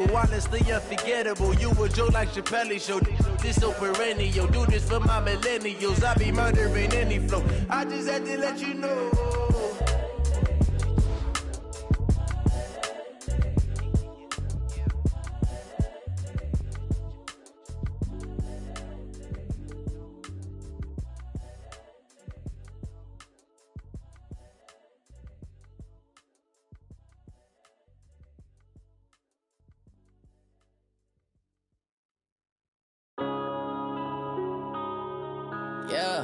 Honestly unforgettable, you a joke like Chappelle Show. This so perennial, do this for my millennials. I be murdering any flow, I just had to let you know. Yeah.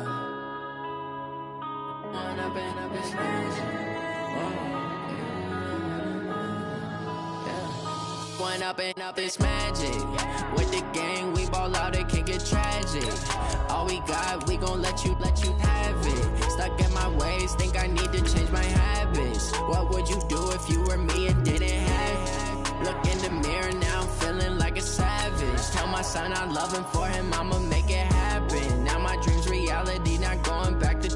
Going up and up, it's magic. With the gang, we ball out, it can get tragic. All we got, we gon' let you have it. Stuck in my ways, think I need to change my habits. What would you do if you were me and didn't have it? Look in the mirror, now I'm feeling like a savage. Tell my son I love him, for him I'ma make it happen. Now my dream's reality, not going back to.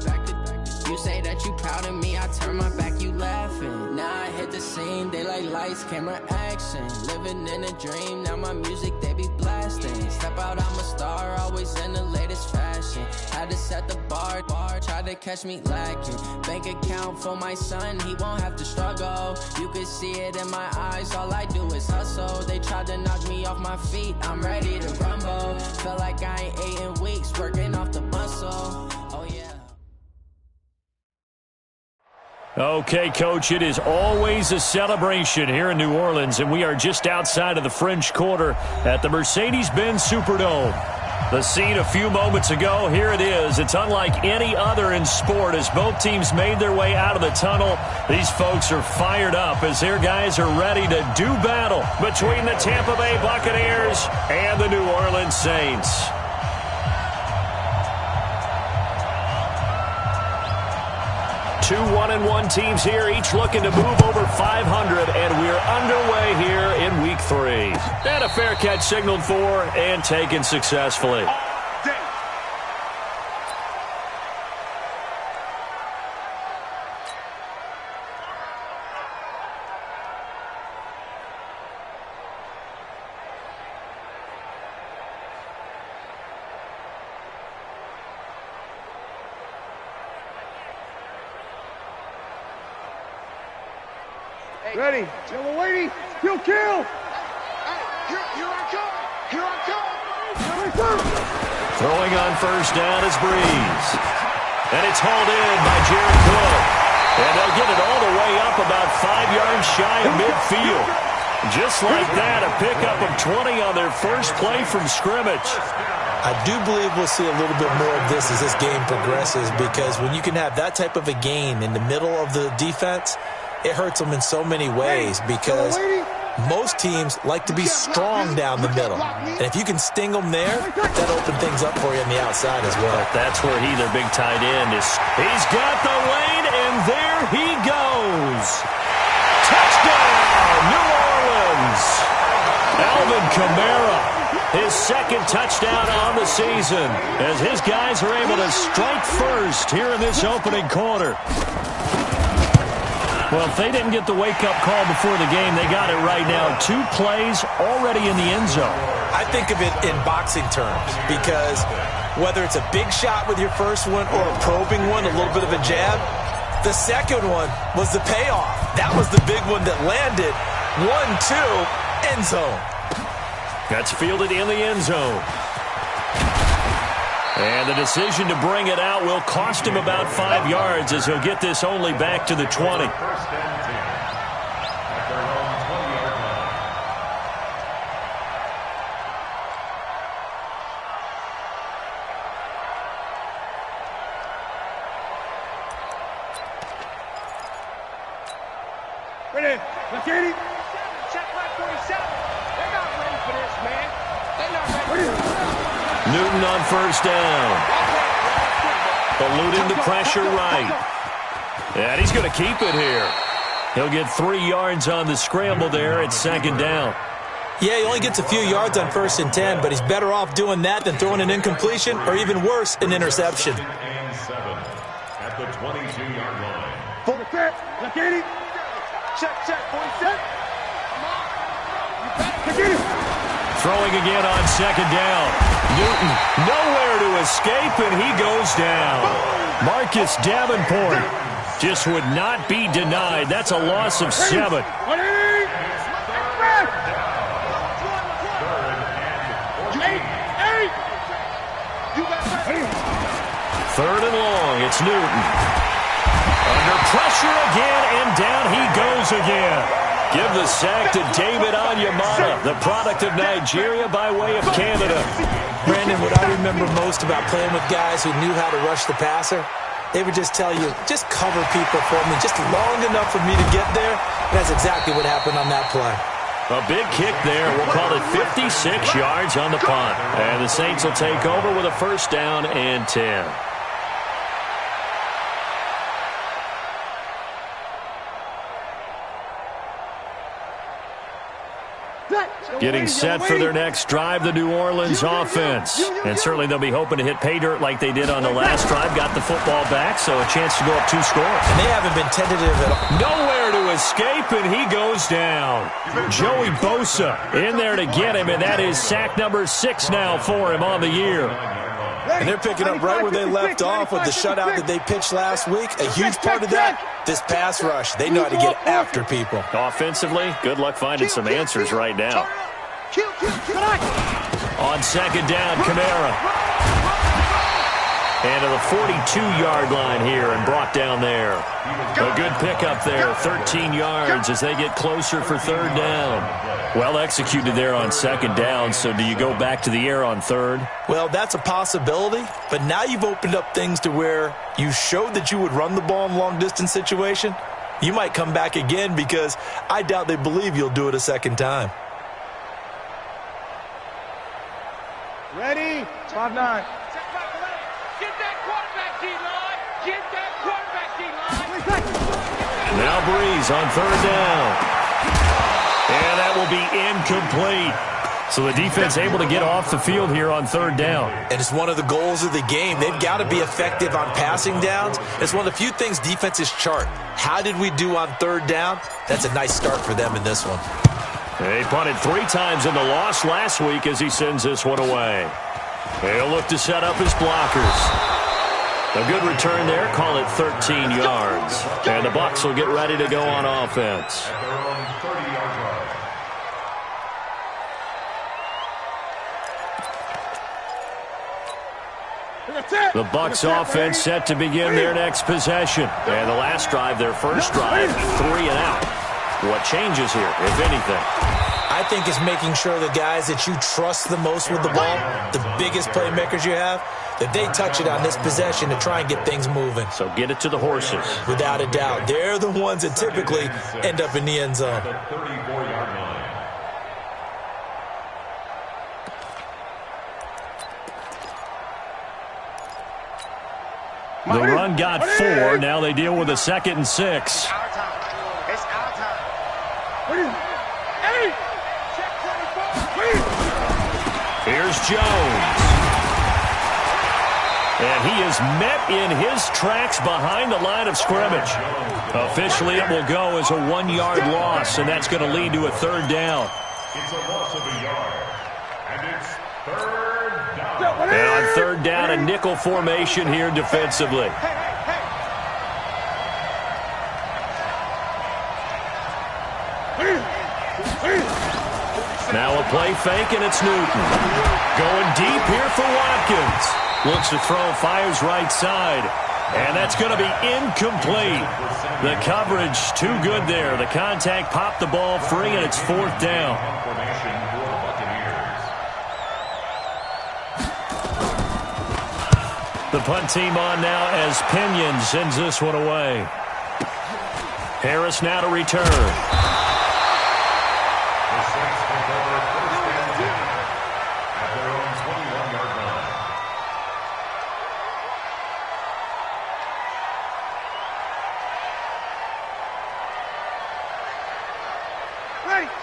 You say that you proud of me, I turn my back, you laughing. Now I hit the scene, they like lights, camera, action. Living in a dream, now my music, they be blasting. Step out, I'm a star, always in the latest fashion. Had to set the bar, try to catch me lacking. Bank account for my son, he won't have to struggle. You can see it in my eyes, all I do is hustle. They tried to knock me off my feet, I'm ready to rumble. Feel like I ain't ate in weeks, working off the muscle. Oh yeah. Okay, Coach, it is always a celebration here in New Orleans, and we are just outside of the French Quarter at the Mercedes-Benz Superdome. The scene a few moments ago, here it is. It's unlike any other in sport as both teams made their way out of the tunnel. These folks are fired up as their guys are ready to do battle between the Tampa Bay Buccaneers and the New Orleans Saints. Two 1-1 teams here, each looking to move over 500, and we're underway here in Week 3. And a fair catch signaled for and taken successfully. Ready, Jello Lady, he'll kill! Here I come! Here I come! Throwing on first down is Breeze. And it's hauled in by Jared Cook. And they'll get it all the way up about 5 yards shy of midfield. Just like that, a pickup of 20 on their first play from scrimmage. I do believe we'll see a little bit more of this as this game progresses, because when you can have that type of a gain in the middle of the defense, it hurts them in so many ways, because most teams like to be strong down the middle. And if you can sting them there, that opens things up for you on the outside as well. That's where their big tight end is. He's got the lane, and there he goes. Touchdown, New Orleans. Alvin Kamara, his second touchdown on the season, as his guys are able to strike first here in this opening quarter. Well, if they didn't get the wake-up call before the game, they got it right now. 2 plays already in the end zone. I think of it in boxing terms, because whether it's a big shot with your first one or a probing one, a little bit of a jab, the second one was the payoff. That was the big one that landed. 1-2, end zone. That's fielded in the end zone. And the decision to bring it out will cost him about 5 yards, as he'll get this only back to the 20. Ready, let's get it. Check right 47. They're not ready for this, man. They're not ready. Newton on first down. Eluding the pressure right. And he's going to keep it here. He'll get 3 yards on the scramble there at second down. Yeah, he only gets a few yards on 1st and 10, but he's better off doing that than throwing an incompletion, or even worse, an interception. At the 22-yard line. Full set, let's get it. Check, 47. Throwing again on second down. Newton nowhere to escape, and he goes down. Marcus Davenport just would not be denied. That's a loss of 7. Third and long, it's Newton. Under pressure again, and down he goes again. Give the sack to David Onyemata, the product of Nigeria by way of Canada. Brandon, what I remember most about playing with guys who knew how to rush the passer, they would just tell you, just cover people for me, just long enough for me to get there. And that's exactly what happened on that play. A big kick there. We'll call it 56 yards on the punt. And the Saints will take over with a first down and 10. Getting set for their next drive, the New Orleans offense. And certainly they'll be hoping to hit pay dirt like they did on the last drive. Got the football back, so a chance to go up 2 scores. And they haven't been tentative at all. Nowhere to escape, and he goes down. Joey Bosa in there to get him, and that is sack number 6 now for him on the year. And they're picking up right where they left off with the shutout that they pitched last week. A huge part of that, this pass rush. They know how to get after people. Offensively, good luck finding some answers right now. On second down, Kamara. And to the 42-yard line here and brought down there. A good pickup there, 13 yards as they get closer for third down. Well executed there on second down, so do you go back to the air on third? Well, that's a possibility, but now you've opened up things to where you showed that you would run the ball in a long-distance situation. You might come back again because I doubt they believe you'll do it a second time. Ready? 5-9. Get that quarterback, D-line. Get that quarterback, D-line. Now Breeze on third down. And that will be incomplete. So the defense able to get off the field here on third down. And it's one of the goals of the game. They've got to be effective on passing downs. It's one of the few things defenses chart. How did we do on third down? That's a nice start for them in this one. They punted 3 times in the loss last week as he sends this one away. They'll look to set up his blockers. A good return there. Call it 13 yards. And the Bucs will get ready to go on offense. The Bucs offense set to begin their next possession. And the last drive, their first drive, 3 and out. What changes here, if anything? I think it's making sure the guys that you trust the most with the ball, the biggest playmakers you have, that they touch it on this possession to try and get things moving. So get it to the horses. Without a doubt. They're the ones that typically end up in the end zone. The run got 4. Now they deal with a 2nd and 6. Here's Jones. And he is met in his tracks behind the line of scrimmage. Officially, it will go as a 1-yard loss, and that's going to lead to a third down. It's a loss of a yard. And it's third down. And on third down, a nickel formation here defensively. Now a play fake, and it's Newton. Going deep here for Watkins. Looks to throw, fires right side. And that's going to be incomplete. The coverage too good there. The contact popped the ball free, and it's 4th down. The punt team on now as Pinion sends this one away. Harris now to return.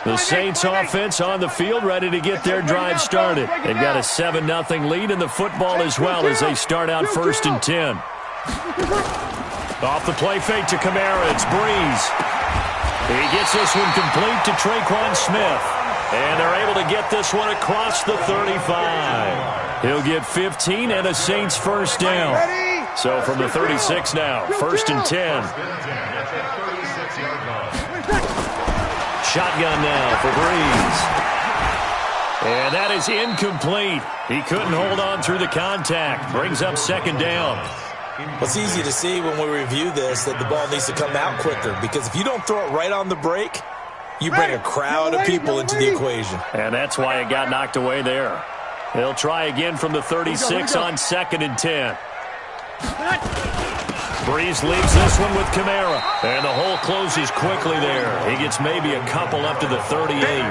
The Saints offense on the field ready to get their drive started. They've got a 7-0 lead in the football as well as they start out 1st and 10. Off the play fake to Kamara, it's Breeze. He gets this one complete to Traquan Smith. And they're able to get this one across the 35. He'll get 15 and a Saints first down. So from the 36 now, 1st and 10. Shotgun now for Breeze. And that is incomplete. He couldn't hold on through the contact. Brings up 2nd down. Well, it's easy to see when we review this that the ball needs to come out quicker, because if you don't throw it right on the break, you bring a crowd of people into the equation. And that's why it got knocked away there. They'll try again from the 36 on 2nd and 10. Breeze leaves this one with Kamara. And the hole closes quickly there. He gets maybe a couple up to the 38.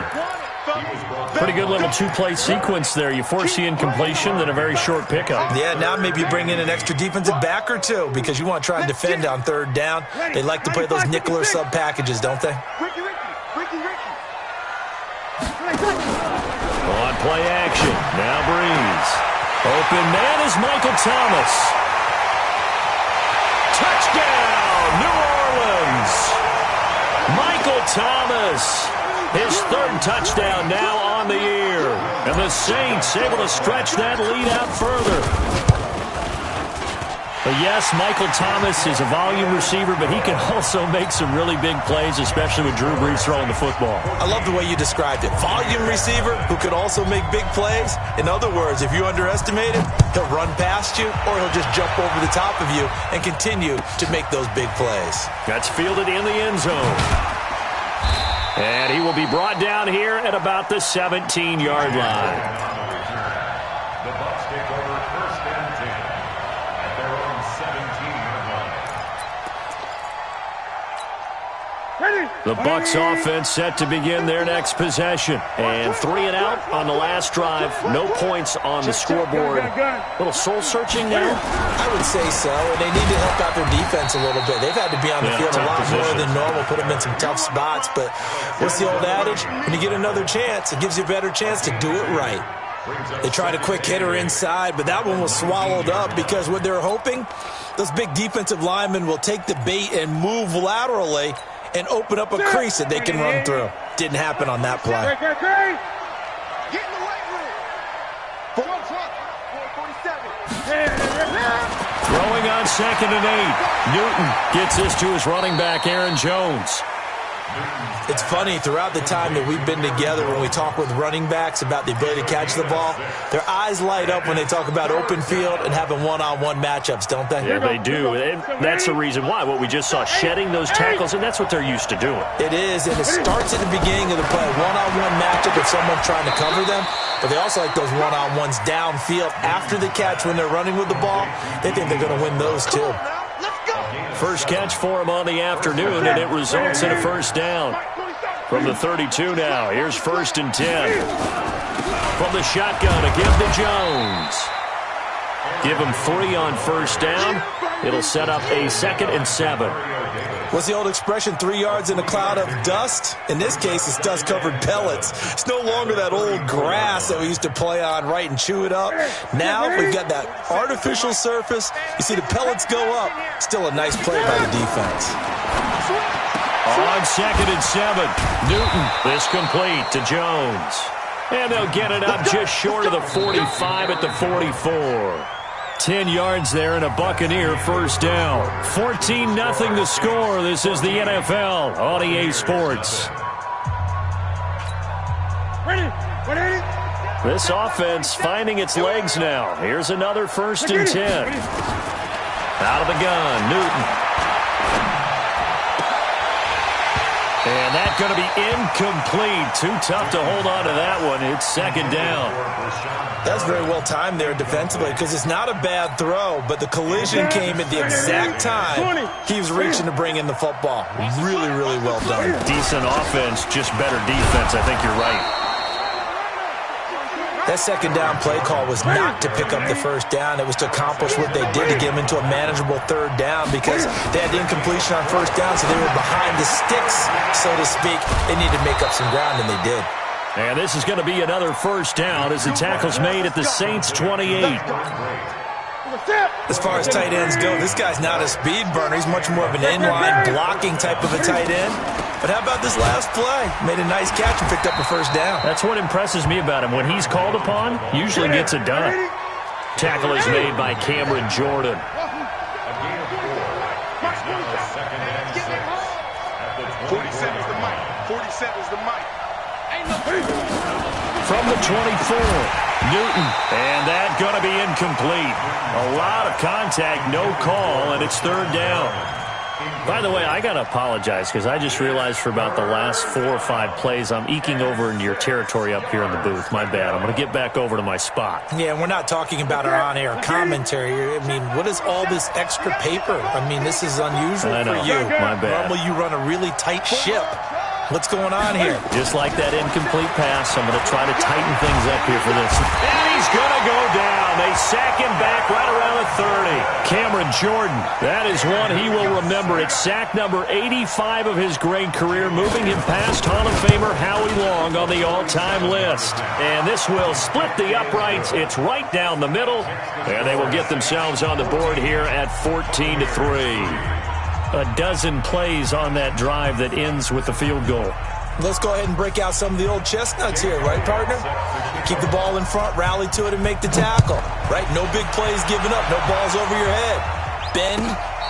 Pretty good little two-play sequence there. You force the incompletion, then a very short pickup. Yeah, now maybe you bring in an extra defensive back or two, because you want to try and defend on 3rd down. They like to play those nickel or sub packages, don't they? On play action. Now Breeze. Open man is Michael Thomas. Touchdown, New Orleans. Michael Thomas. His 3rd touchdown now on the year. And the Saints able to stretch that lead out further. But yes, Michael Thomas is a volume receiver, but he can also make some really big plays, especially with Drew Brees throwing the football. I love the way you described it. Volume receiver who can also make big plays. In other words, if you underestimate him, he'll run past you, or he'll just jump over the top of you and continue to make those big plays. That's fielded in the end zone. And he will be brought down here at about the 17-yard line. The Bucs take over 1st and 10 at their own 17-yard line. The Bucs offense set to begin their next possession. And 3 and out on the last drive. No points on the scoreboard. A little soul-searching now? I would say so, and they need to help out their defense a little bit. They've had to be on the field a lot more than normal, put them in some tough spots. But what's the old adage? When you get another chance, it gives you a better chance to do it right. They tried a quick hitter inside, but that one was swallowed up, because what they're hoping, those big defensive linemen will take the bait and move laterally and open up a crease that they can run through. Didn't happen on that play. Get in the weight room. 447. Throwing on 2nd and 8. Newton gets this to his running back, Aaron Jones. It's funny, throughout the time that we've been together, when we talk with running backs about the ability to catch the ball, their eyes light up when they talk about open field and having one-on-one matchups, don't they? Yeah, they do. And that's the reason why. What we just saw, shedding those tackles, and that's what they're used to doing. It is, and it starts at the beginning of the play. One-on-one matchup if someone's trying to cover them, but they also like those one-on-ones downfield after the catch when they're running with the ball. They think they're going to win those too. First catch for him on the afternoon, and it results in a 1st down. From the 32 now, here's 1st and 10. From the shotgun, a give to Jones. Give him 3 on 1st down. It'll set up a 2nd and 7. What's the old expression, 3 yards in a cloud of dust? In this case, it's dust-covered pellets. It's no longer that old grass that we used to play on, right, and chew it up. Now we've got that artificial surface. You see the pellets go up. Still a nice play by the defense. On 2nd and 7, Newton, this complete to Jones. And they'll get it up just short of the 45 at the 44. 10 yards there and a Buccaneer 1st down. 14-0 the score. This is the NFL on EA Sports. This offense finding its legs now. Here's another 1st and 10. Out of the gun, Newton. And that's going to be incomplete. Too tough to hold on to that one. It's 2nd down. That's very well timed there defensively, because it's not a bad throw, but the collision came at the exact time he was reaching to bring in the football. Really, really well done. Decent offense, just better defense. I think you're right. That 2nd down play call was not to pick up the 1st down. It was to accomplish what they did, to get them into a manageable 3rd down, because they had the incompletion on 1st down, so they were behind the sticks, so to speak. They needed to make up some ground, and they did. And this is going to be another 1st down as the tackle's made at the Saints' 28. As far as tight ends go, this guy's not a speed burner. He's much more of an inline blocking type of a tight end. But how about this last play? Made a nice catch and picked up a first down. That's what impresses me about him. When he's called upon, usually gets it done. Tackle is made by Cameron Jordan. A gain of 4. It's now a 2nd and 6 at the 47's the mic. 47's the mic. From the 24, Newton. And that going to be incomplete. A lot of contact, no call, and it's 3rd down. By the way, I got to apologize because I just realized for about the last 4 or 5 plays I'm eking over into your territory up here in the booth. My bad. I'm going to get back over to my spot. Yeah, we're not talking about our on-air commentary. I mean, what is all this extra paper? I mean, this is unusual for you. My bad. Normally you run a really tight ship. What's going on here? Just like that incomplete pass, I'm going to try to tighten things up here for this. And he's going to go down. They sack him back right around the 30. Cameron Jordan, that is one he will remember. It's sack number 85 of his great career, moving him past Hall of Famer Howie Long on the all-time list. And this will split the uprights. It's right down the middle. And they will get themselves on the board here at 14-3. A dozen plays on that drive that ends with the field goal. Let's go ahead and break out some of the old chestnuts here, right, partner? Keep the ball in front, rally to it, and make the tackle, right? No big plays given up, no balls over your head. Bend,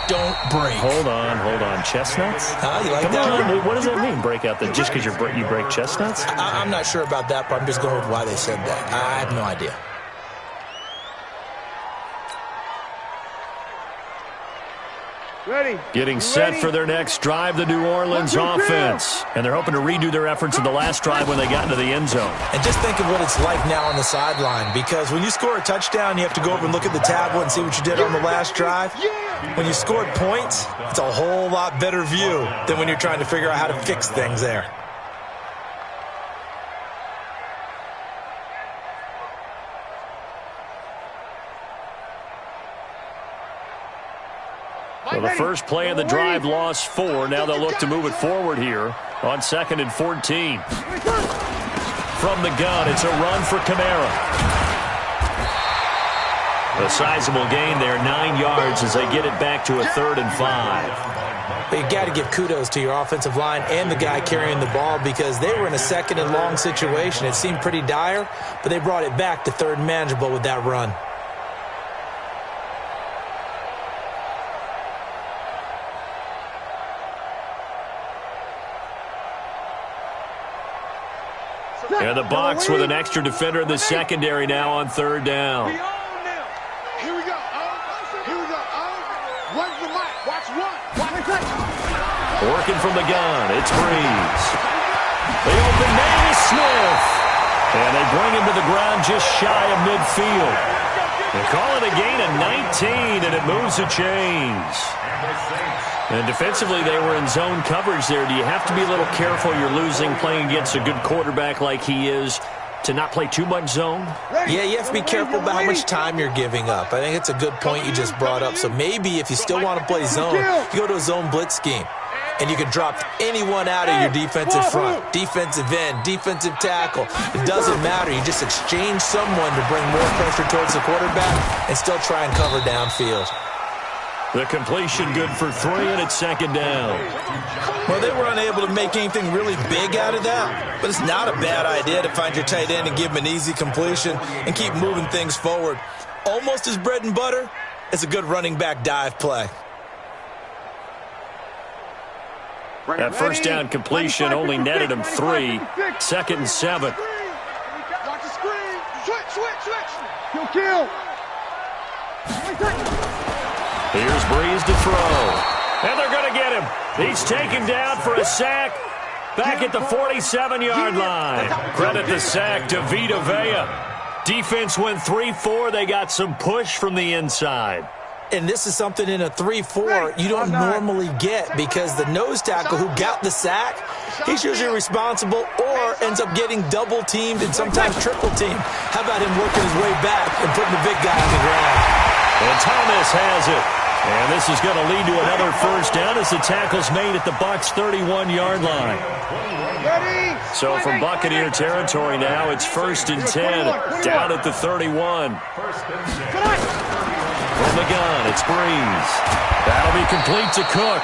don't break. Hold on. Chestnuts? You like Come that on, one? what does that mean, break out? Just because you break chestnuts? I'm not sure about that, but I'm just going with why they said that. I have no idea. Ready. Getting set for their next drive, the New Orleans offense. And they're hoping to redo their efforts in the last drive when they got into the end zone. And just think of what it's like now on the sideline, because when you score a touchdown, you have to go over and look at the tablet and see what you did on the last drive. When you scored points, it's a whole lot better view than when you're trying to figure out how to fix things there. Well, the first play of the drive lost 4. Now they'll look to move it forward here on 2nd and 14. From the gun, it's a run for Kamara. A sizable gain there, 9 yards as they get it back to a 3rd and 5. But you got to give kudos to your offensive line and the guy carrying the ball, because they were in a 2nd and long situation. It seemed pretty dire, but they brought it back to 3rd and manageable with that run. And the Bucs with an extra defender in the secondary now on 3rd down. Here we go. Where's the mic? Watch one. Working from the gun, it's Breeze. They open Mavis Smith. And they bring him to the ground just shy of midfield. They call it a gain of 19, and it moves the chains. And defensively, they were in zone coverage there. Do you have to be a little careful? You're losing playing against a good quarterback like he is to not play too much zone? Yeah, you have to be careful about how much time you're giving up. I think it's a good point you just brought up. So maybe if you still want to play zone, you go to a zone blitz scheme. And you can drop anyone out of your defensive front, defensive end, defensive tackle. It doesn't matter. You just exchange someone to bring more pressure towards the quarterback and still try and cover downfield. The completion good for 3, and it's 2nd down. Well, they were unable to make anything really big out of that, but it's not a bad idea to find your tight end and give him an easy completion and keep moving things forward. Almost as bread and butter as a good running back dive play. That first down completion only netted him 3. 2nd and 7. Watch the screen. Switch. Kill. Here's Breeze to throw. And they're going to get him. He's taken down for a sack back at the 47-yard line. Credit the sack to Vita Vea. Defense went 3-4. They got some push from the inside. And this is something in a 3-4 you don't normally get, because the nose tackle who got the sack, he's usually responsible or ends up getting double-teamed and sometimes triple-teamed. How about him working his way back and putting the big guy on the ground? And Thomas has it. And this is going to lead to another first down as the tackle's made at the Bucs' 31-yard line. So from Buccaneer territory now, it's 1st and 10, down at the 31. From the gun, it's Breeze. That'll be complete to Cook.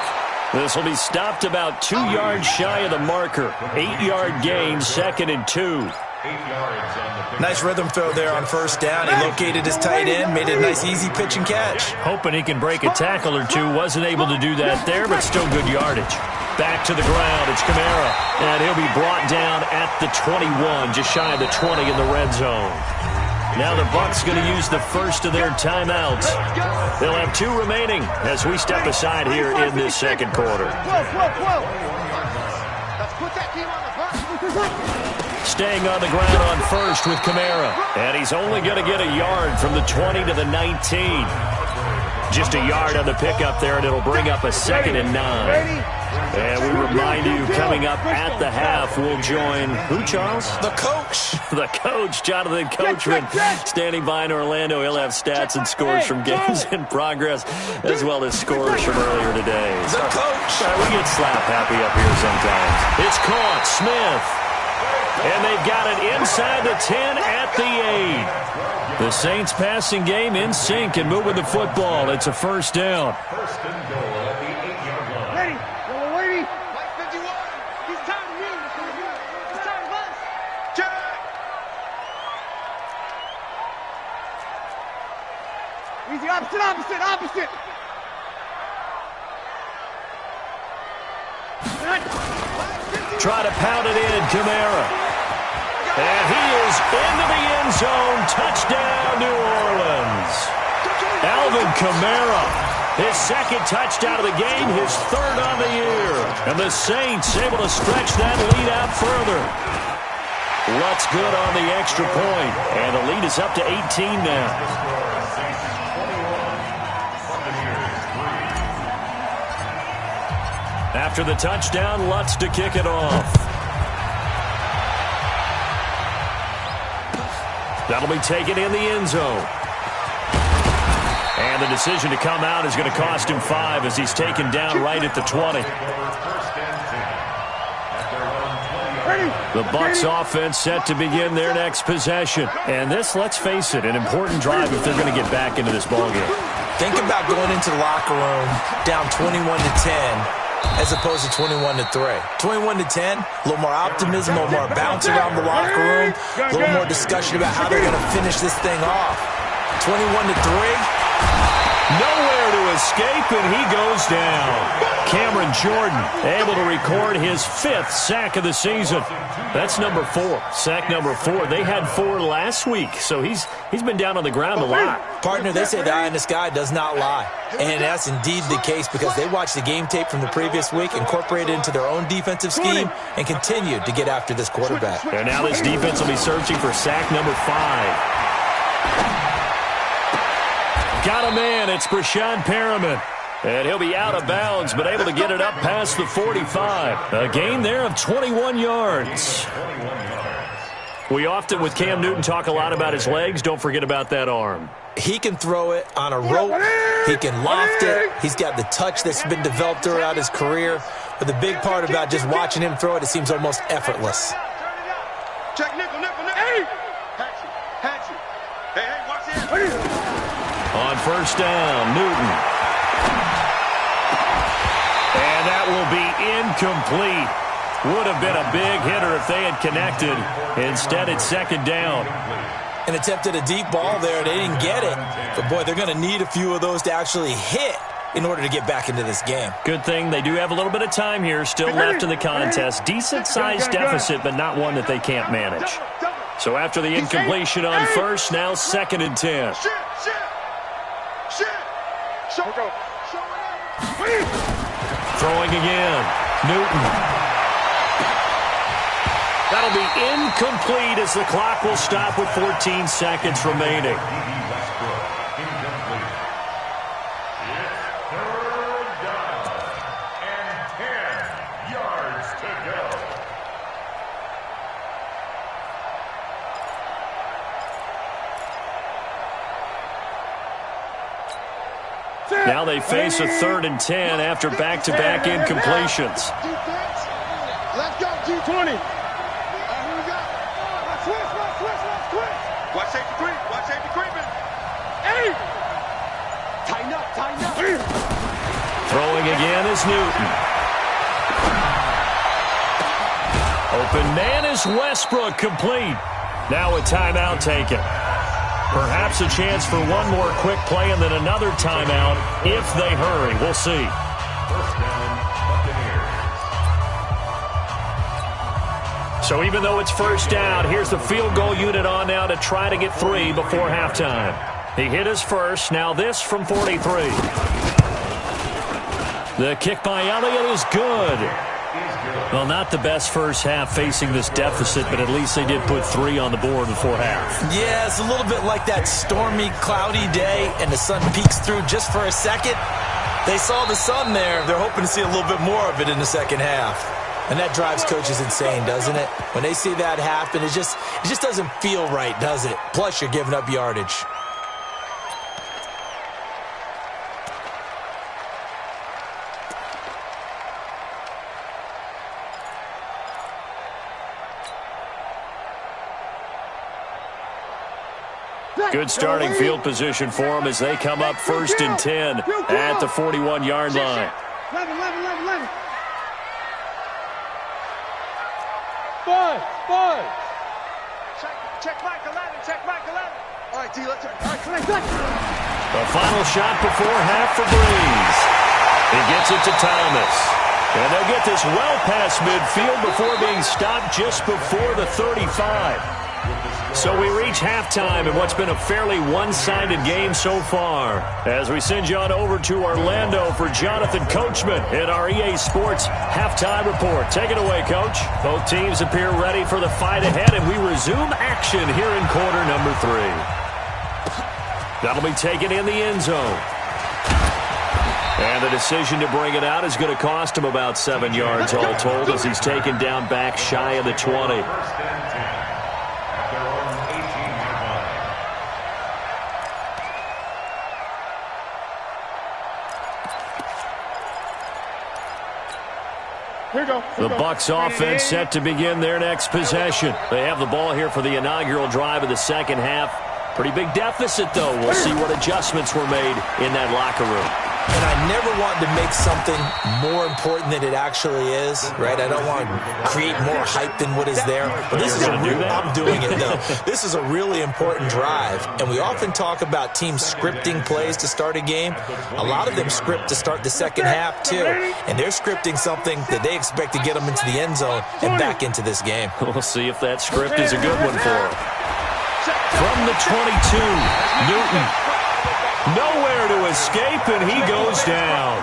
This will be stopped about 2 yards shy of the marker. 8-yard gain, 2nd and 2. 8 yards on the Nice rhythm throw there on first down. He located his tight end, made it a nice easy pitch and catch. Hoping he can break a tackle or two. Wasn't able to do that there, but still good yardage. Back to the ground. It's Kamara. And he'll be brought down at the 21, just shy of the 20 in the red zone. Now the Bucs going to use the first of their timeouts. They'll have 2 remaining as we step aside here in this second quarter. Staying on the ground on first with Kamara. And he's only going to get a yard from the 20 to the 19. Just a yard on the pickup there, and it'll bring up a 2nd and 9. And we remind you, coming up at the half, we'll join who, Charles? The coach. The coach, Jonathan Coachman, standing by in Orlando. He'll have stats and scores from games in progress, as well as scores from earlier today. The coach. We get slap happy up here sometimes. It's caught. Smith. And they've got it inside the 10 at the 8. The Saints passing game in sync and moving the football. It's a first down. first and goal at the 8-yard line. Ready. Yellow lady. White 51. He's tired of me. He's tired of us. Check. Easy. Opposite. Try to pound it in, Kamara. And he is into the end zone. Touchdown, New Orleans. Alvin Kamara, his 2nd touchdown of the game, his 3rd on the year. And the Saints able to stretch that lead out further. Lutz good on the extra point. And the lead is up to 18 now. After the touchdown, Lutz to kick it off. That'll be taken in the end zone. And the decision to come out is going to cost him 5 as he's taken down right at the 20. The Bucs offense set to begin their next possession. And this, let's face it, an important drive if they're going to get back into this ballgame. Think about going into the locker room down 21-10. As opposed to 21-3. 21-10, a little more optimism, a little more bounce around the locker room, a little more discussion about how they're going to finish this thing off. 21-3. Nowhere to escape, and he goes down. Cameron Jordan able to record his 5th sack of the season. That's number 4. Sack number 4. They had 4 last week, so he's been down on the ground a lot. Partner, they say the eye in the sky does not lie. And that's indeed the case because they watched the game tape from the previous week, incorporated it into their own defensive scheme, and continued to get after this quarterback. And now this defense will be searching for sack number 5. Got a man. It's Brashad Perriman. And he'll be out of bounds, but able to get it up past the 45. A gain there of 21 yards. We often, with Cam Newton, talk a lot about his legs. Don't forget about that arm. He can throw it on a rope. He can loft it. He's got the touch that's been developed throughout his career. But the big part about just watching him throw it seems almost effortless. Check nickel. Hey! Hatch you. Hey, watch this. On first down, Newton. And that will be incomplete. Would have been a big hitter if they had connected. Instead, it's 2nd down. And attempted a deep ball there. They didn't get it. But, boy, they're going to need a few of those to actually hit in order to get back into this game. Good thing they do have a little bit of time here still left in the contest. Decent-sized deficit, but not one that they can't manage. So after the incompletion on first, now 2nd and 10. Throwing again. Newton. That'll be incomplete as the clock will stop with 14 seconds remaining. Now they face a 3rd and 10 after back-to-back incompletions. Let's go, G20. Here we go. Switch. Watch safety creeping. Hey! Tighten up. Throwing again is Newton. Open man is Westbrook, complete. Now a timeout taken. Perhaps a chance for one more quick play and then another timeout if they hurry. We'll see. First down, Buccaneers. So even though it's first down, here's the field goal unit on now to try to get 3 before halftime. He hit his first. Now this from 43. The kick by Elliott is good. Well, not the best first half facing this deficit, but at least they did put 3 on the board before half. Yeah, it's a little bit like that stormy, cloudy day, and the sun peeks through just for a second. They saw the sun there. They're hoping to see a little bit more of it in the second half. And that drives coaches insane, doesn't it? When they see that happen, it just doesn't feel right, does it? Plus, you're giving up yardage. Good starting field position for them as they come up 1st and 10 at the 41-yard line. 11. 5. Check Mike 11. All right, D, let's go. All right, come on. The final shot before half for Breeze. He gets it to Thomas. And they'll get this well past midfield before being stopped just before the 35. So we reach halftime in what's been a fairly one-sided game so far. As we send you on over to Orlando for Jonathan Coachman in our EA Sports Halftime Report. Take it away, Coach. Both teams appear ready for the fight ahead, and we resume action here in quarter number 3. That'll be taken in the end zone. And the decision to bring it out is going to cost him about 7 yards all told as he's taken down back shy of the 20. The Bucs offense set to begin their next possession. They have the ball here for the inaugural drive of the second half. Pretty big deficit, though. We'll see what adjustments were made in that locker room. And I never want to make something more important than it actually is, right? I don't want to create more hype than what is there. But this is I'm doing it, though. This is a really important drive. And we often talk about teams scripting plays to start a game. A lot of them script to start the second half, too. And they're scripting something that they expect to get them into the end zone and back into this game. We'll see if that script is a good one for them. From the 22, Newton. Nowhere to escape, and he goes down.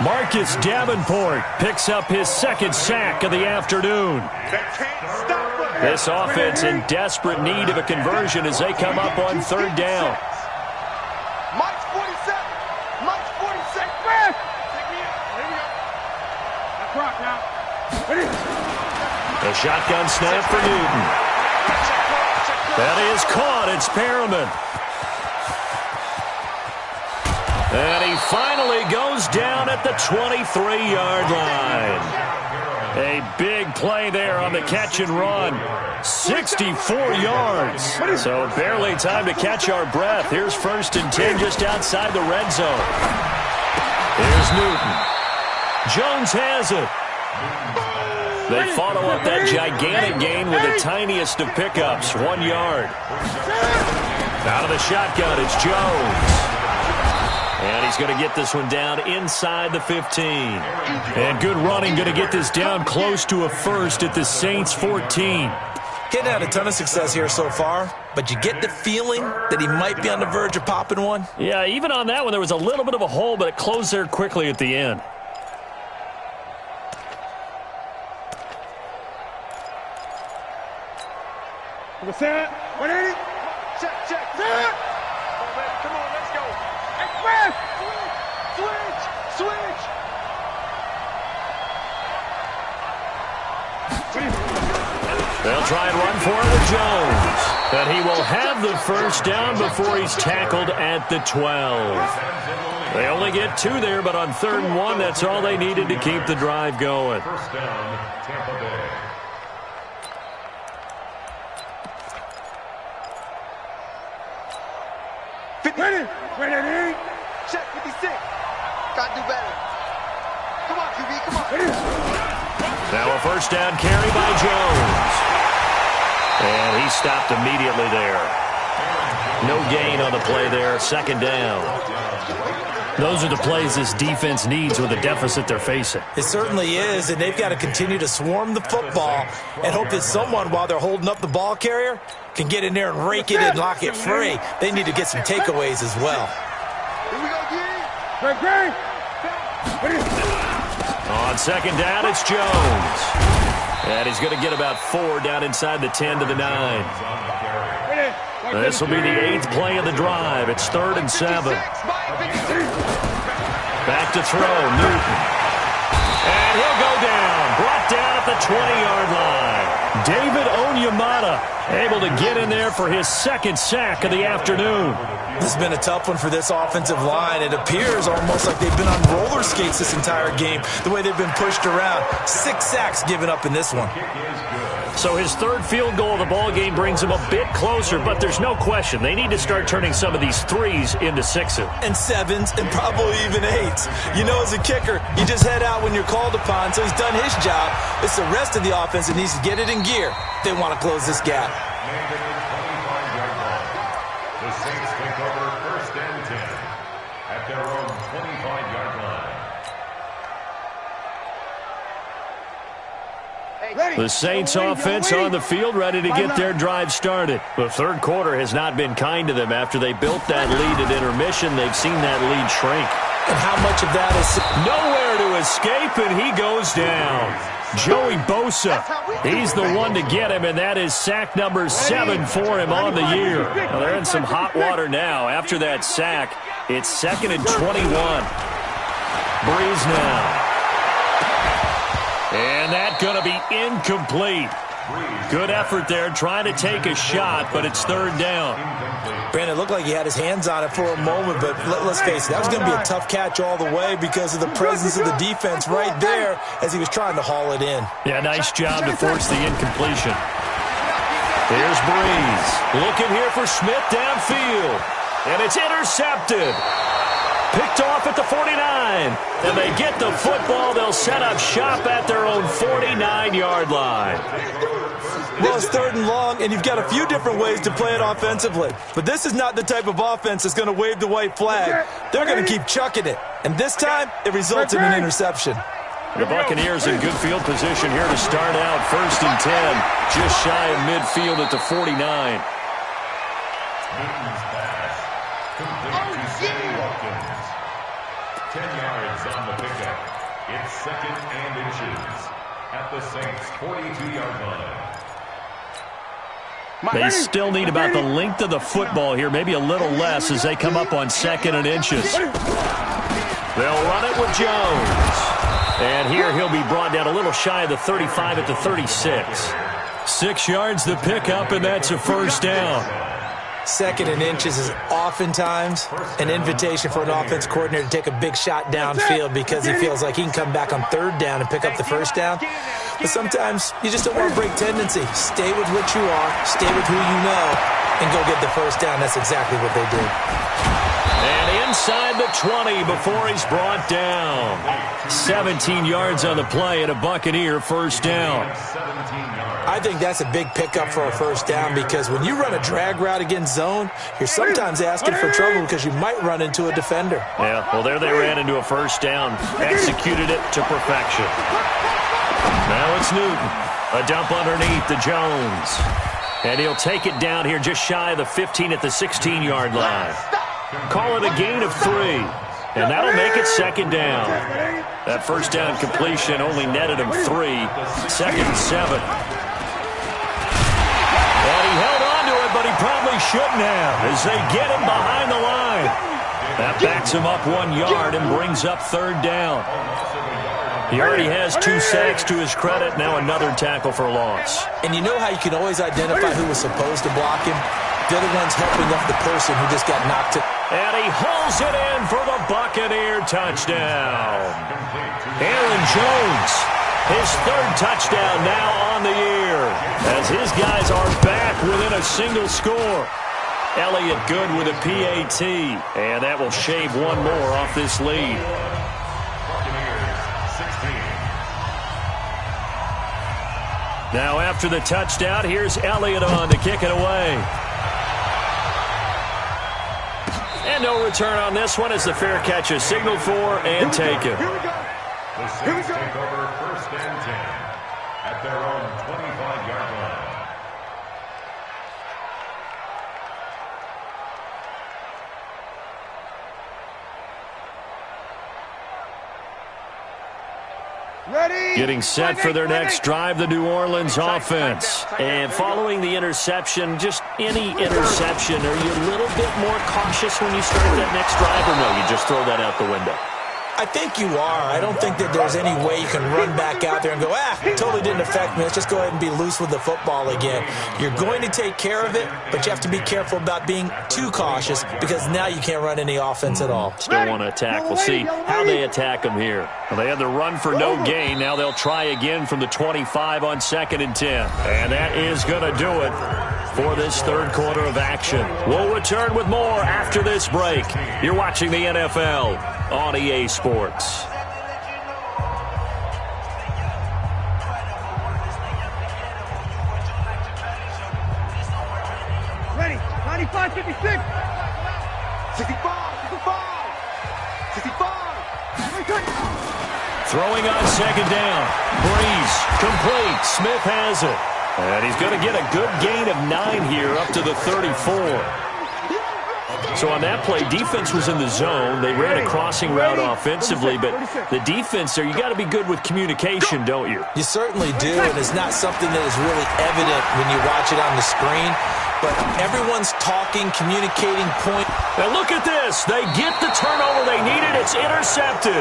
Marcus Davenport picks up his second sack of the afternoon. This offense in desperate need of a conversion as they come up on 3rd down. Mike's 47. A shotgun snap for Newton. That is caught. It's Perriman. And he finally goes down at the 23-yard line. A big play there on the catch and run. 64 yards. So barely time to catch our breath. Here's 1st and 10 just outside the red zone. Here's Newton. Jones has it. They follow up that gigantic gain with the tiniest of pickups, 1 yard. Out of the shotgun, it's Jones. And he's going to get this one down inside the 15. And good running, going to get this down close to a first at the Saints 14. Getting had a ton of success here so far, but you get the feeling that he might be on the verge of popping one. Yeah, even on that one, there was a little bit of a hole, but it closed there quickly at the end. Set. 180. Check. Come on, let's go. Express. Switch. They'll try and run for it with Jones. But he will have the first down before he's tackled at the 12. They only get 2 there, but on 3rd and 1, that's all they needed to keep the drive going. First down, Tampa Bay. Ready. Check 56. Got to do better. Come on, QB, come on. Now a first down carry by Jones. And he stopped immediately there. No gain on the play there. Second down. Those are the plays this defense needs with the deficit they're facing. It certainly is, and they've got to continue to swarm the football and hope that someone, while they're holding up the ball carrier, can get in there and rake it and lock it free. They need to get some takeaways as well. Here we go, On second down, it's Jones. And he's going to get about 4 down inside the 10 to the 9. This will be the 8th play of the drive. It's 3rd and 7. Back to throw, Newton. And he'll go down. Brought down at the 20-yard line. David Onyemata able to get in there for his 2nd sack of the afternoon. This has been a tough one for this offensive line. It appears almost like they've been on roller skates this entire game, the way they've been pushed around. 6 sacks given up in this one. So his 3rd field goal of the ball game brings him a bit closer, but there's no question they need to start turning some of these 3s into 6s. And 7s and probably even 8s. You know, as a kicker, you just head out when you're called upon, so he's done his job. It's the rest of the offense that needs to get it in gear. They want to close this gap. The Saints take over 1st and 10 at their own 25-yard line. The Saints offense on the field, ready to get their drive started. The 3rd quarter has not been kind to them. After they built that lead at intermission, they've seen that lead shrink. And how much of that is nowhere to escape, and he goes down. Joey Bosa, he's the one to get him, and that is sack number 7 for him on the year. Well, they're in some hot water now. After that sack, it's 2nd and 21. Breeze now. And that's going to be incomplete. Good effort there, trying to take a shot, but it's 3rd down. Brandon, it looked like he had his hands on it for a moment, but let's face it, that was going to be a tough catch all the way because of the presence of the defense right there as he was trying to haul it in. Yeah, nice job to force the incompletion. Here's Breeze. Looking here for Smith downfield. And it's intercepted. Picked off at the 49. And they get the football. They'll set up shop at their own 49-yard line. Well, it's 3rd and long, and you've got a few different ways to play it offensively. But this is not the type of offense that's going to wave the white flag. They're going to keep chucking it. And this time, it results in an interception. The Buccaneers in good field position here to start out 1st and 10. Just shy of midfield at the 49. Newton's pass. Complete to Sammy Watkins. 10 yards on the pickup. It's 2nd and inches at the Saints' 42-yard line. They still need about the length of the football here, maybe a little less as they come up on 2nd and inches. They'll run it with Jones. And here he'll be brought down a little shy of the 35 at the 36. 6 yards to pick up, and that's a 1st down. 2nd and inches is oftentimes an invitation for an offense coordinator to take a big shot downfield because he feels like he can come back on 3rd down and pick up the 1st down. But sometimes you just don't want to break tendency. Stay with what you are, stay with who you know, and go get the 1st down. That's exactly what they did. And inside the 20 before he's brought down. 17 yards on the play and a Buccaneer 1st down. I think that's a big pickup for a 1st down because when you run a drag route against zone, you're sometimes asking for trouble because you might run into a defender. Yeah, well, there they ran into a 1st down. Executed it to perfection. Now it's Newton. A dump underneath to Jones. And he'll take it down here just shy of the 15 at the 16-yard line. Call it a gain of 3. And that'll make it 2nd down. That 1st down completion only netted him 3. 2nd and 7. And he held on to it, but he probably shouldn't have as they get him behind the line. That backs him up 1 yard and brings up 3rd down. He already has 2 sacks to his credit. Now another tackle for loss. And you know how you can always identify who was supposed to block him? They're the ones helping up the person who just got knocked it. And he hauls it in for the Buccaneer touchdown. Aaron Jones, his 3rd touchdown now on the year as his guys are back within a single score. Elliott Good with a PAT, and that will shave 1 more off this lead. Buccaneers 6 Now after the touchdown, here's Elliott on to kick it away. And no return on this one as the fair catch is signaled for and taken. The Saints take over 1st and 10 at their own 25-yard line. Ready? Getting set for their next drive, the New Orleans offense. And following the interception, just any interception, are you a little bit more cautious when you start that next drive, or no, you just throw that out the window? I think you are. I don't think that there's any way you can run back out there and go, totally didn't affect me. Let's just go ahead and be loose with the football again. You're going to take care of it, but you have to be careful about being too cautious because now you can't run any offense at all. Still want to attack. We'll see how they attack them here. Well, they had the run for no gain. Now they'll try again from the 25 on 2nd and 10. And that is going to do it for this third quarter of action. We'll return with more after this break. You're watching the NFL on EA Sports. Ready? 95, 56. 65, 65. 65. Throwing on 2nd down. Breeze complete. Smith has it. And he's going to get a good gain of 9 here up to the 34. So on that play, defense was in the zone. They ran a crossing route offensively, but the defense there, you got to be good with communication, don't you? You certainly do, and it's not something that is really evident when you watch it on the screen. But everyone's talking, communicating point. Now look at this. They get the turnover they needed. It's intercepted.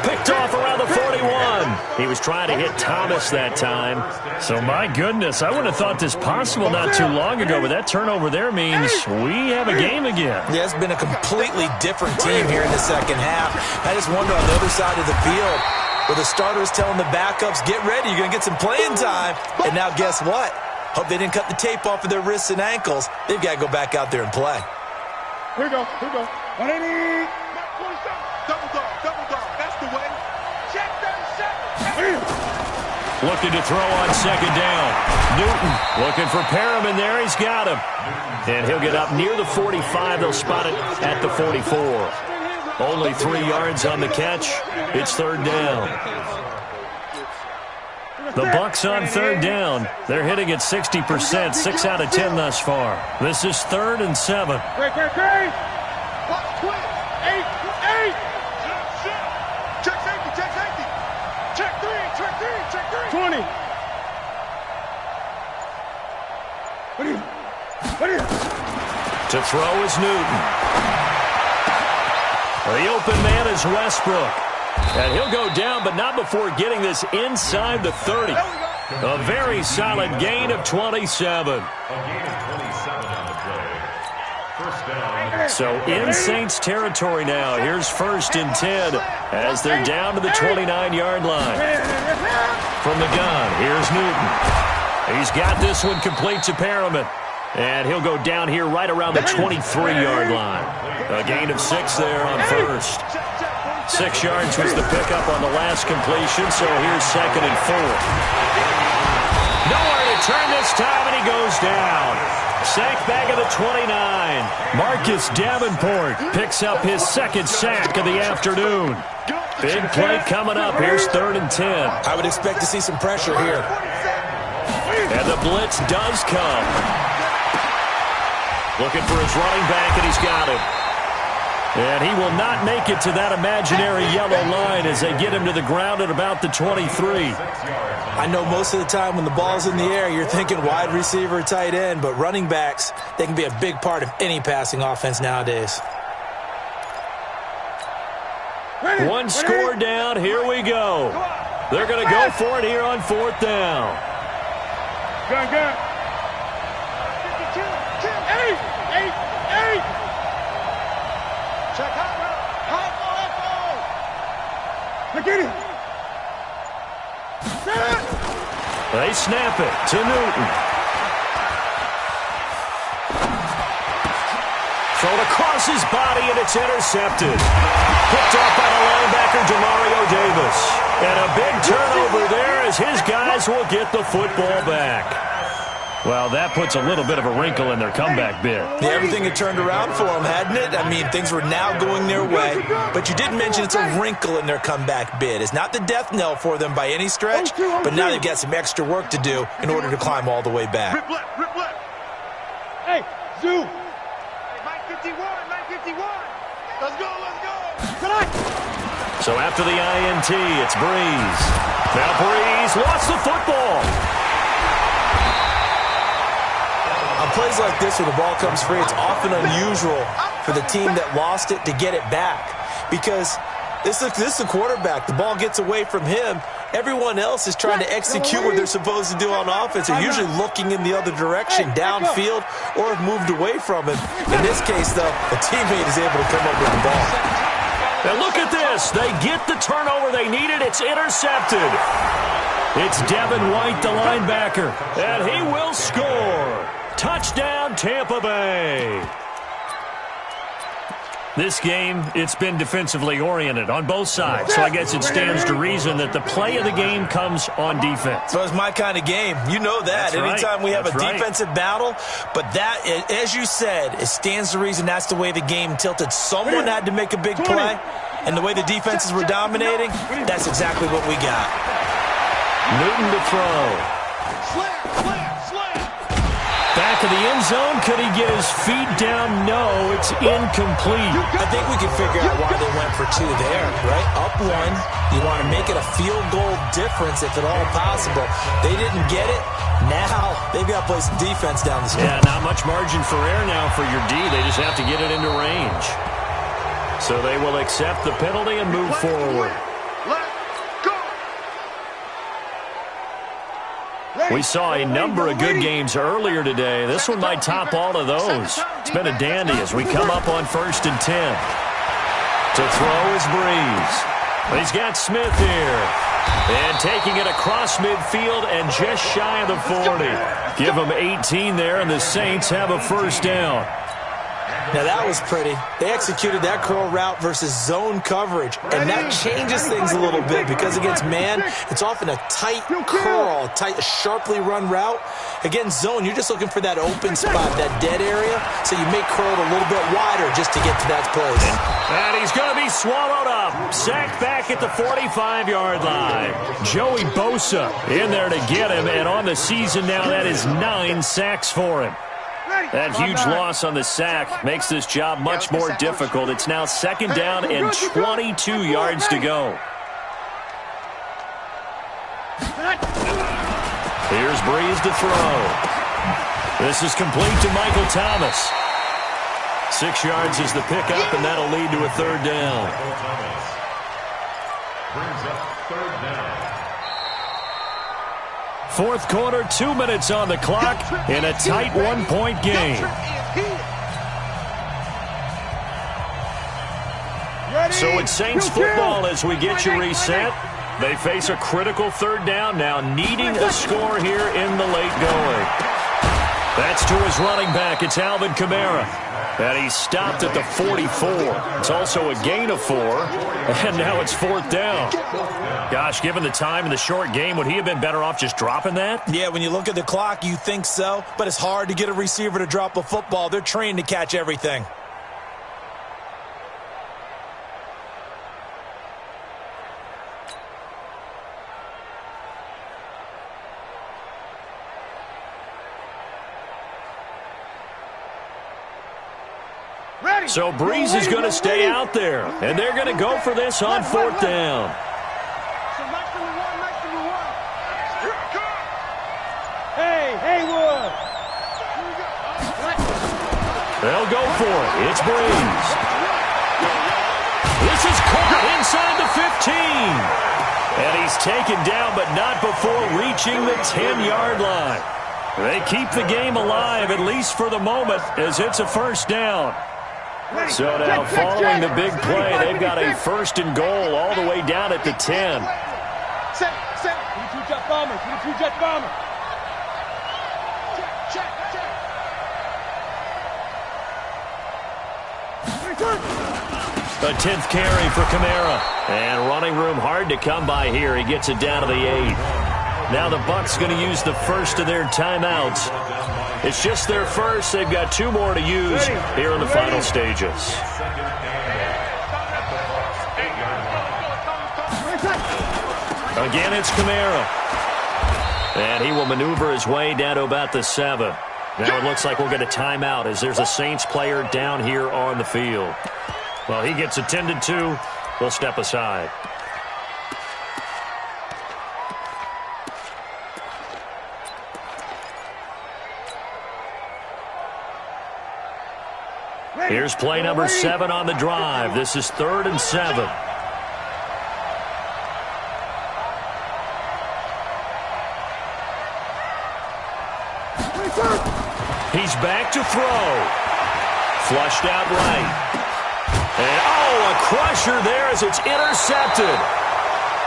Picked off around the 41. He was trying to hit Thomas that time. So my goodness, I would have thought this possible not too long ago, but that turnover there means we have a game again. Yeah, it's been a completely different team here in the second half. I just wonder on the other side of the field where the starters telling the backups, get ready, you're going to get some playing time. And now guess what? Hope they didn't cut the tape off of their wrists and ankles. They've got to go back out there and play. Here we go. 180. Double dog. That's the way. Check 37. Looking to throw on 2nd down. Newton looking for Perriman there. He's got him. And he'll get up near the 45. They'll spot it at the 44. Only 3 yards on the catch. It's 3rd down. The Bucs on 3rd down. They're hitting at 60%, 6 out of 10 thus far. This is 3rd and 7. Great. 8. Check safety. Check 3. 20. What are you? To throw is Newton. The open man is Westbrook. And he'll go down, but not before getting this inside the 30. A very solid gain of 27. A gain of 27 on the play. 1st down. So in Saints territory now. Here's 1st and 10 as they're down to the 29-yard line. From the gun, here's Newton. He's got this one complete to Perriman. And he'll go down here right around the 23-yard line. A gain of 6 there on 1st. 6 yards was the pickup on the last completion, so here's 2nd and 4. Nowhere to turn this time, and he goes down. Sack back of the 29. Marcus Davenport picks up his 2nd sack of the afternoon. Big play coming up. Here's 3rd and 10. I would expect to see some pressure here. And the blitz does come. Looking for his running back, and he's got him. And he will not make it to that imaginary yellow line as they get him to the ground at about the 23. I know most of the time when the ball's in the air, you're thinking wide receiver, tight end, but running backs, they can be a big part of any passing offense nowadays. One score down. Here we go. They're going to go for it here on 4th down. Gun. 8. Check high ball. Look at it. They snap it to Newton. Thrown across his body, and it's intercepted. Picked off by the linebacker, Demario Davis. And a big turnover there as his guys will get the football back. Well, that puts a little bit of a wrinkle in their comeback bid. Yeah, everything had turned around for them, hadn't it? I mean, things were now going their way. But you did mention it's a wrinkle in their comeback bid. It's not the death knell for them by any stretch, but now they've got some extra work to do in order to climb all the way back. Rip left. Hey, Zoo. Hey, Mike 51. Let's go. Tonight. So after the INT, it's Breeze. Now Breeze lost the football. On plays like this, when the ball comes free, it's often unusual for the team that lost it to get it back. Because this is the quarterback. The ball gets away from him. Everyone else is trying to execute what they're supposed to do on offense. They're usually looking in the other direction, downfield, or have moved away from him. In this case, though, a teammate is able to come up with the ball. And look at this. They get the turnover they needed. It's intercepted. It's Devin White, the linebacker, and he will score. Touchdown, Tampa Bay. This game, it's been defensively oriented on both sides, so I guess it stands to reason that the play of the game comes on defense. So it's my kind of game. You know that. Anytime we have a defensive battle, but that, as you said, it stands to reason that's the way the game tilted. Someone had to make a big play, and the way the defenses were dominating, that's exactly what we got. Newton to throw. Back of the end zone. Could he get his feet down? No, it's incomplete. I think we can figure out why they went for two there, right? Up one, you want to make it a field goal difference if at all possible. They didn't get it. Now they've got to play some defense down the stretch. Yeah, not much margin for error now for your D. They just have to get it into range. So they will accept the penalty and move forward. We saw a number of good games earlier today. This one might top all of those. It's been a dandy as we come up on 1st and 10. To throw is Breeze. He's got Smith here. And taking it across midfield and just shy of the 40. Give them 18 there, and the Saints have a first down. Now, that was pretty. They executed that curl route versus zone coverage, and that changes things a little bit because against man, it's often a tight curl, a sharply run route. Against zone, you're just looking for that open spot, that dead area, so you make curl a little bit wider just to get to that place. And he's going to be swallowed up. Sacked back at the 45-yard line. Joey Bosa in there to get him, and on the season now, that is 9 sacks for him. That huge loss on the sack makes this job much more difficult. It's now 2nd down and 22 yards to go. Here's Breeze to throw. This is complete to Michael Thomas. 6 yards is the pickup, and that'll lead to a 3rd down. Brings up 3rd down. 4th quarter, 2 minutes on the clock in a tight 1-point game. So it's Saints football as we get you reset. They face a critical 3rd down now, needing a score here in the late going. That's to his running back. It's Alvin Kamara. And he stopped at the 44. It's also a gain of 4. And now it's 4th down. Gosh, given the time in the short game, would he have been better off just dropping that? Yeah, when you look at the clock, you think so. But it's hard to get a receiver to drop a football. They're trained to catch everything. So Breeze is going to stay out there, and they're going to go for this on 4th down. Hey, Haywood! They'll go for it. It's Breeze. This is caught inside the 15. And he's taken down, but not before reaching the 10-yard line. They keep the game alive, at least for the moment, as it's a 1st down. So now, following the big play, they've got a 1st and goal all the way down at the 10. Set. 22-jet bomber. 22-jet bomber. Check. A 10th carry for Kamara. And running room hard to come by here. He gets it down to the 8. Now the Bucs going to use the first of their timeouts. It's just their first. They've got 2 more to use here in the final stages. Again, it's Kamara. And he will maneuver his way down to about the 7. Now it looks like we'll get a timeout as there's a Saints player down here on the field. Well, he gets attended to. We'll step aside. Here's play number 7 on the drive. This is 3rd and 7. He's back to throw. Flushed out right. And, a crusher there as it's intercepted.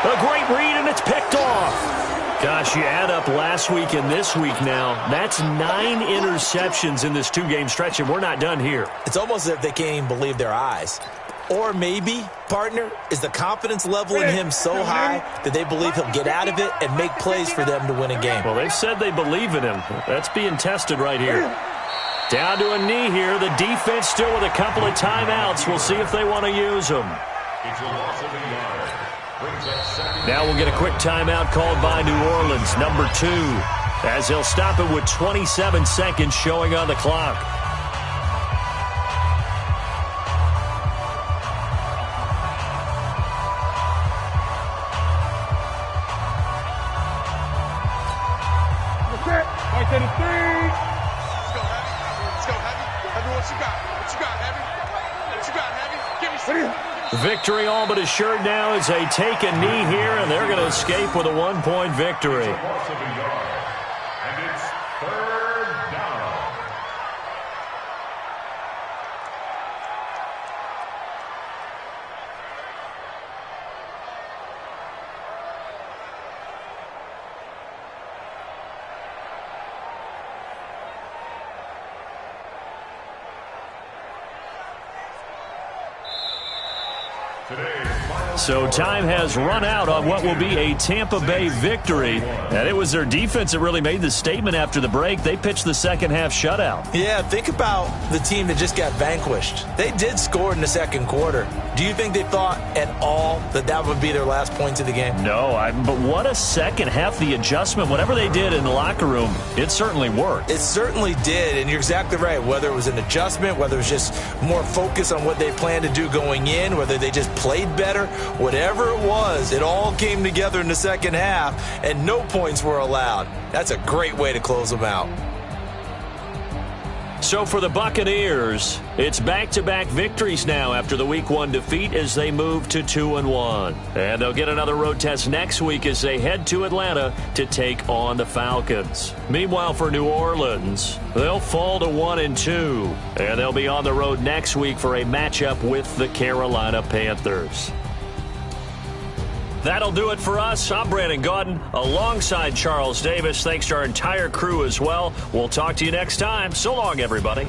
A great read, and it's picked off. Gosh, you add up last week and this week now. That's 9 interceptions in this 2-game stretch, and we're not done here. It's almost as if they can't even believe their eyes. Or maybe, partner, is the confidence level in him so high that they believe he'll get out of it and make plays for them to win a game. Well, they've said they believe in him. That's being tested right here. Down to a knee here. The defense still with a couple of timeouts. We'll see if they want to use them. Now we'll get a quick timeout called by New Orleans, number 2, as they'll stop it with 27 seconds showing on the clock. Right to the 3. Let's go, Heavy. Let's go, Heavy. Heavy, what you got? What you got, Heavy? What you got, Heavy? Give me some. Victory all but assured now as they take a knee here, and they're going to escape with a 1-point victory. And it's 3rd down. So time has run out on what will be a Tampa Bay victory. And it was their defense that really made the statement after the break. They pitched the second-half shutout. Yeah, think about the team that just got vanquished. They did score in the second quarter. Do you think they thought at all that that would be their last points of the game? No, but what a second half. The adjustment, whatever they did in the locker room, it certainly worked. It certainly did, and you're exactly right. Whether it was an adjustment, whether it was just more focus on what they planned to do going in, whether they just played better, whatever it was, it all came together in the second half, and no points were allowed. That's a great way to close them out. So for the Buccaneers, it's back-to-back victories now after the Week 1 defeat as they move to 2-1. And they'll get another road test next week as they head to Atlanta to take on the Falcons. Meanwhile, for New Orleans, they'll fall to 1-2. And they'll be on the road next week for a matchup with the Carolina Panthers. That'll do it for us. I'm Brandon Gaudin alongside Charles Davis. Thanks to our entire crew as well. We'll talk to you next time. So long, everybody.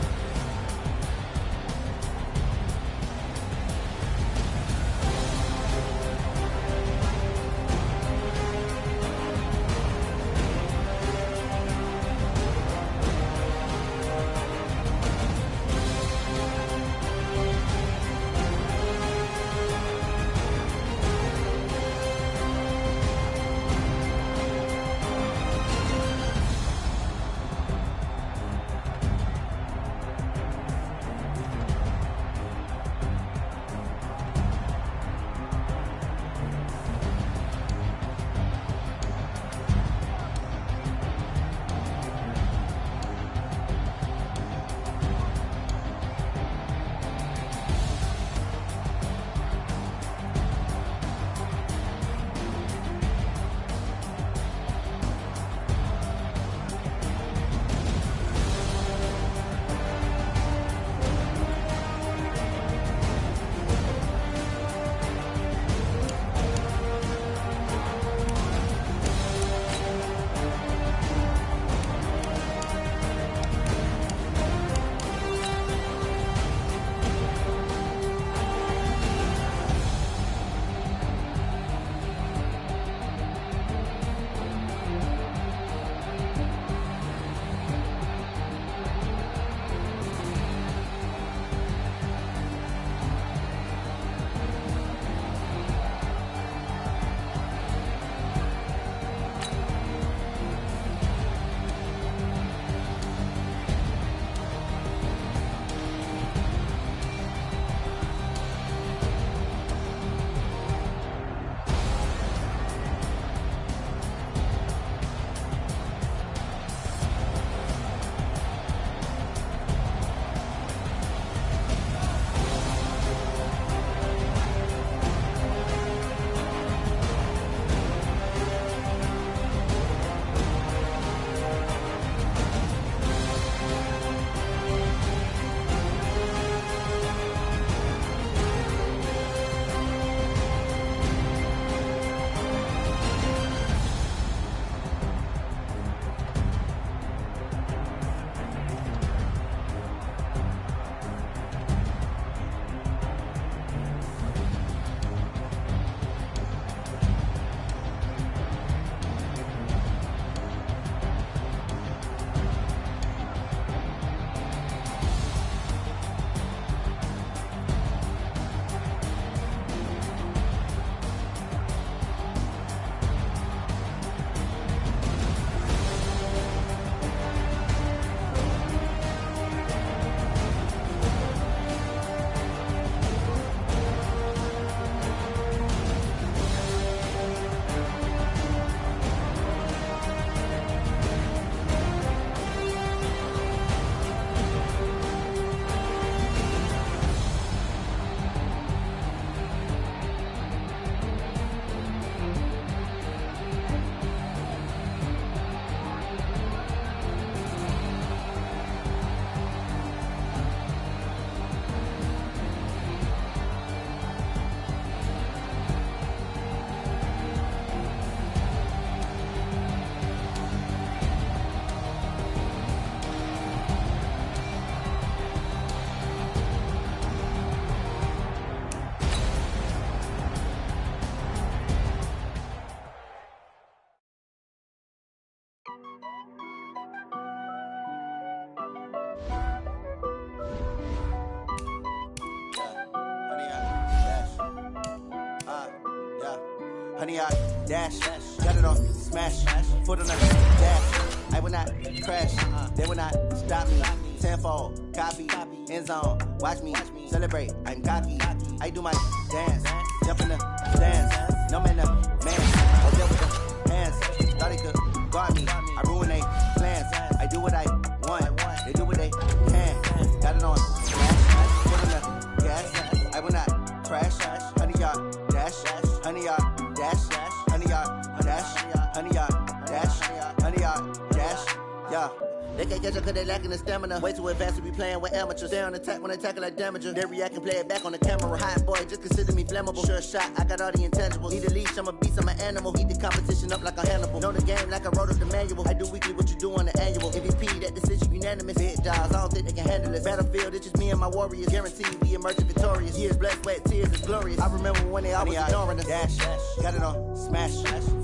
100 yard dash. Got it on, smash, foot on the dash. I will not crash, they will not stop me. Tenfold, copy, end zone, watch me celebrate. I'm cocky, I do my dance, jump in the stands. No man, man, I deal with the hands. Thought he could guard me, I ruin they plans. I do what I want, they do what they can. Got it on, smash, foot on the gas. I will not crash, 100 yard dash, 100 yard dash, 100 yard dash, 100 yard dash, 100 yard dash, yeah. They can't catch up cause they lacking the stamina. Way too advanced to be playing with amateurs. Stay on attack when they tackle like damager. They react and play it back on the camera. Hot boy, just consider me flammable. Sure shot, I got all the intangibles. Need a leash, I'm a beast, I'm an animal. Heat the competition up like a Hannibal. Know the game like I wrote up the manual. I do weekly what you do on the annual. MVP, that decision unanimous. Big dogs, I don't think they can handle it. Battlefield, it's just me and my warriors. Guaranteed we emerging victorious. Years, blood, sweat, tears, it's glorious. I remember when they always ignoring us. Dash, got it on, smash,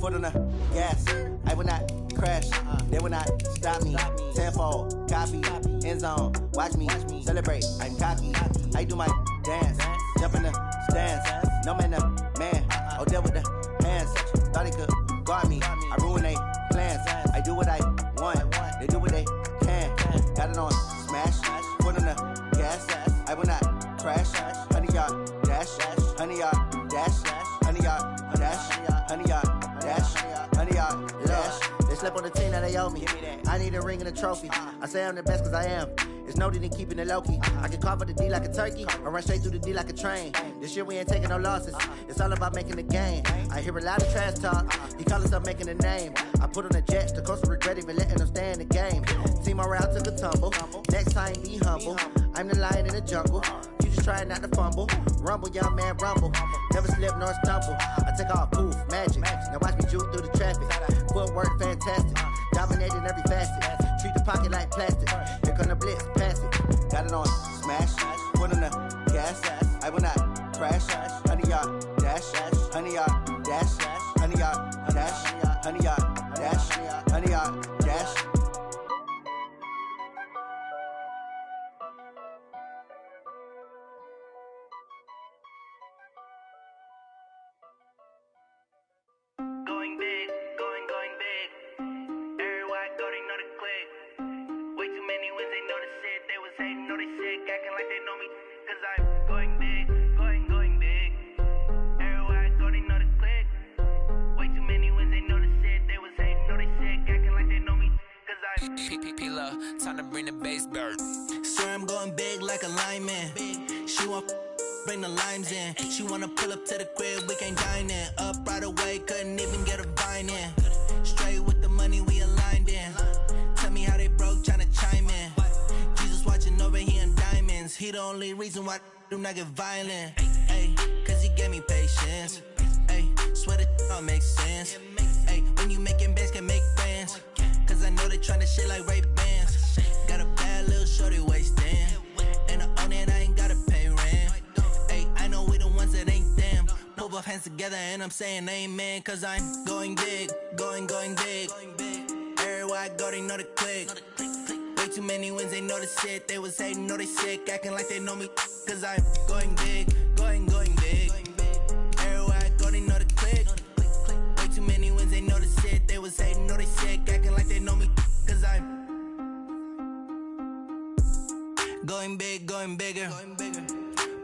foot on the gas. I will not crash, they will not stop me. Tenfold, copy, end zone, watch me celebrate. I'm cocky, I do my dance, jump in the stands. No man, man, I'll deal with the hands. Thought he could guard me, I ruin they plans. I do what I want, they do what they can. Got it on, smash, foot on the gas. I will not crash, 100 yard dash, 100 yard dash, 100 yard dash, 100 yard dash, 100 yard dash. They slept on the team, now they owe me. I need a ring and a trophy. I say I'm the best cause I am. It's no need in keeping it low-key. I can carve up the D like a turkey or run straight through the D like a train. This year we ain't taking no losses. It's all about making the game. I hear a lot of trash talk. He call us up making a name. I put on the Jets. The coach will regret even letting them stay in the game. Team morale took a tumble. Next time be humble. I'm the lion in the jungle. You just trying not to fumble. Rumble, young man, rumble. Never slip nor stumble. I take off, poof, magic. Now watch me juke through the traffic. Footwork fantastic. Dominating every facet. Treat the pocket like plastic. Here come the blitz, pass it. Got it on, smash. Foot on the gas. I will not crash. 100 yard dash. 100 yard dash. 100 yard dash. 100 yard dash. 100 yard dash. Going big, going big. Everywhere I go, they know the click. Way too many wins, they know the shit. They was hating, know they sick, acting like they know me. Cause I'm going big, going big. Everywhere I go, they know the click. Way too many wins, they know the shit. They was hating, know they sick, acting like they know me. Cause I'm P-P-P-Love, time to bring the bass bird. Swear I'm going big like a lineman. She want bring the limes in. She wanna pull up to the crib, we can't dine in. Up right away, couldn't even get a vine in. Straight with the money we aligned in. Tell me how they broke, tryna chime in. Jesus watching over here in diamonds. He the only reason why I do not get violent. Ay, cause he gave me patience. Ay, swear that all makes sense. Ay, when you making bands can make friends. Cause I know they tryna shit like Ray-Bans. Got a bad little shorty wasting. And I own it, I ain't gotta pay rent. Ay, I know we the ones that ain't them. Pull both hands together and I'm saying amen. Cause I'm going big, going big. Everywhere I go, they know the click. Way too many wins, they know the shit. They was hating, know they sick, acting like they know me. Cause I'm going big, going big. Everywhere I go, they know the click. Way too many wins, they know the shit. They was hating, know they sick, acting like they know me. Cause I'm going big, going bigger.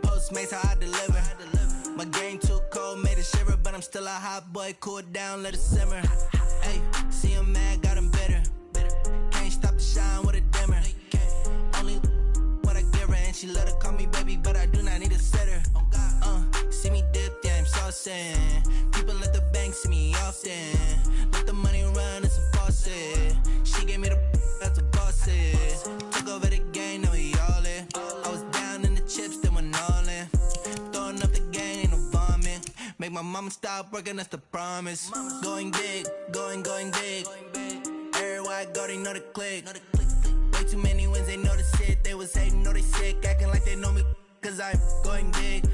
Postmates how I deliver. My game too cold, made it shiver, but I'm still a hot boy. Cool down, let it simmer. Hey, see him mad, got him bitter. Can't stop the shine with a dimmer. Only what I give her, and she let her call me baby, but I do not need a sitter. See me dip, yeah, I'm saucing. People at the bank see me often. Let the money run, it's a faucet. She gave me the that's a bosses. Took over the game, now we all in. I was down in the chips, then went all in. Throwing up the game, ain't no vomit. Make my mama stop working, that's the promise. Going big, going big. Everywhere I go, they know the click. Way too many wins, they know the shit. They was hating, know they sick, acting like they know me. Cause I'm going big,